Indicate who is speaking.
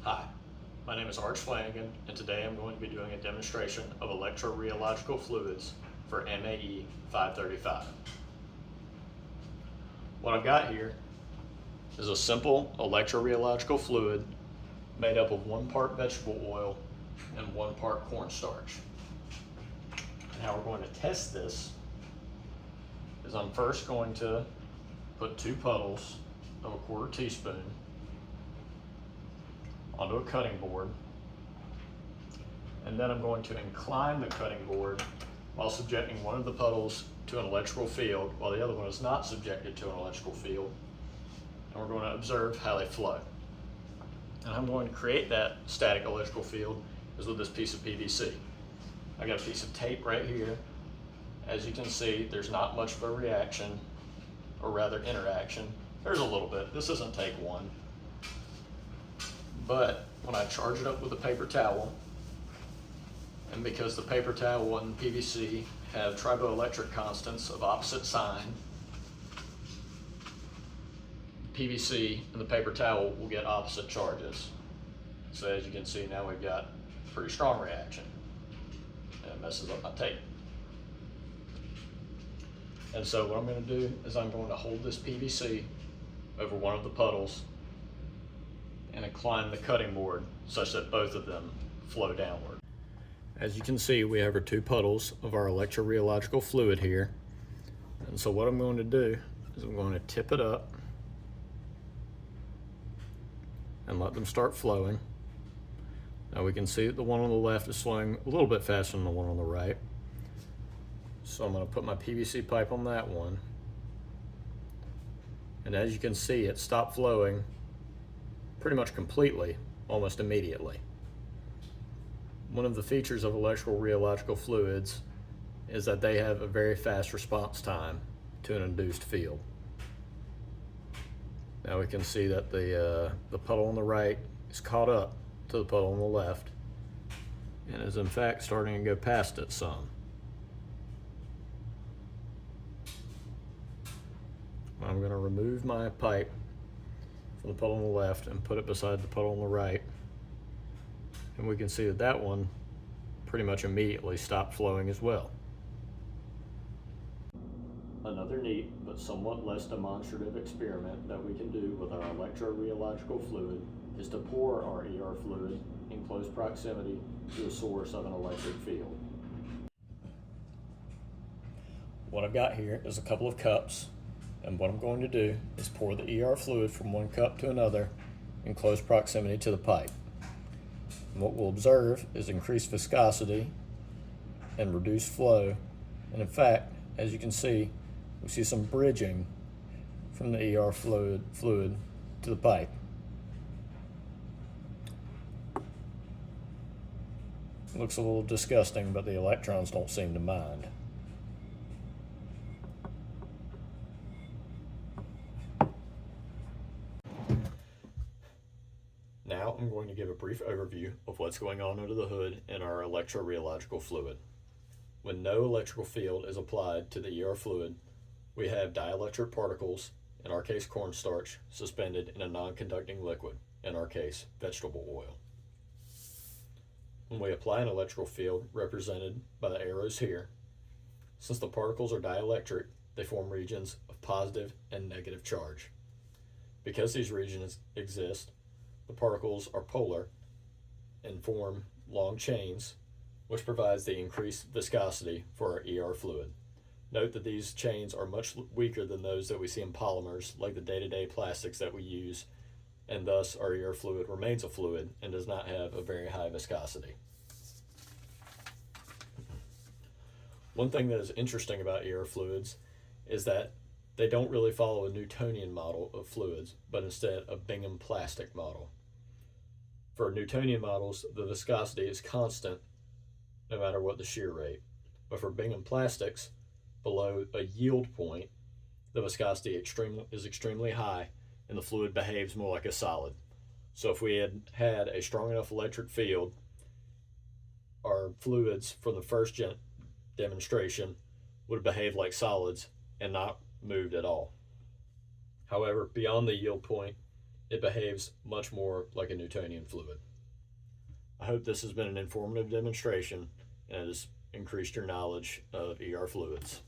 Speaker 1: Hi, my name is Arch Flanagan, and today I'm going to be doing a demonstration of electrorheological fluids for MAE 535. What I've got here is a simple electrorheological fluid made up of 1 part vegetable oil and 1 part cornstarch. And how we're going to test this is I'm first going to put 2 puddles of 1/4 teaspoon onto a cutting board, and then I'm going to incline the cutting board while subjecting one of the puddles to an electrical field while the other one is not subjected to an electrical field, and we're going to observe how they flow. And I'm going to create that static electrical field is with this piece of PVC. I got a piece of tape right here. As you can see, there's not much of a reaction, or rather interaction. There's a little bit. This isn't take 1. But when I charge it up with a paper towel, and because the paper towel and PVC have triboelectric constants of opposite sign, PVC and the paper towel will get opposite charges. So as you can see, now we've got a pretty strong reaction, and it messes up my tape. And so what I'm going to do is I'm going to hold this PVC over one of the puddles and incline the cutting board such that both of them flow downward. As you can see, we have our 2 puddles of our electrorheological fluid here. And so what I'm going to do is I'm going to tip it up and let them start flowing. Now we can see that the one on the left is flowing a little bit faster than the one on the right. So I'm going to put my PVC pipe on that one. And as you can see, it stopped flowing pretty much completely, almost immediately. One of the features of electrorheological fluids is that they have a very fast response time to an induced field. Now we can see that the puddle on the right is caught up to the puddle on the left and is in fact starting to go past it some. I'm going to remove my pipe from the puddle on the left and put it beside the puddle on the right, and we can see that that one pretty much immediately stopped flowing as well. Another neat but somewhat less demonstrative experiment that we can do with our electrorheological fluid is to pour our ER fluid in close proximity to a source of an electric field. What I've got here is a couple of cups, and what I'm going to do is pour the ER fluid from one cup to another in close proximity to the pipe. And what we'll observe is increased viscosity and reduced flow. And in fact, as you can see, we see some bridging from the ER fluid to the pipe. It looks a little disgusting, but the electrons don't seem to mind. Now I'm going to give a brief overview of what's going on under the hood in our electrorheological fluid. When no electrical field is applied to the ER fluid, we have dielectric particles, in our case cornstarch, suspended in a non-conducting liquid, in our case vegetable oil. When we apply an electrical field, represented by the arrows here, since the particles are dielectric, they form regions of positive and negative charge. Because these regions exist, the particles are polar and form long chains, which provides the increased viscosity for our ER fluid. Note that these chains are much weaker than those that we see in polymers, like the day-to-day plastics that we use, and thus our ER fluid remains a fluid and does not have a very high viscosity. One thing that is interesting about ER fluids is that they don't really follow a Newtonian model of fluids, but instead a Bingham plastic model. For Newtonian models, the viscosity is constant no matter what the shear rate. But for Bingham plastics, below a yield point, the viscosity is extremely high and the fluid behaves more like a solid. So if we had had a strong enough electric field, our fluids from the first demonstration would have behaved like solids and not moved at all. However, beyond the yield point, it behaves much more like a Newtonian fluid. I hope this has been an informative demonstration and has increased your knowledge of ER fluids.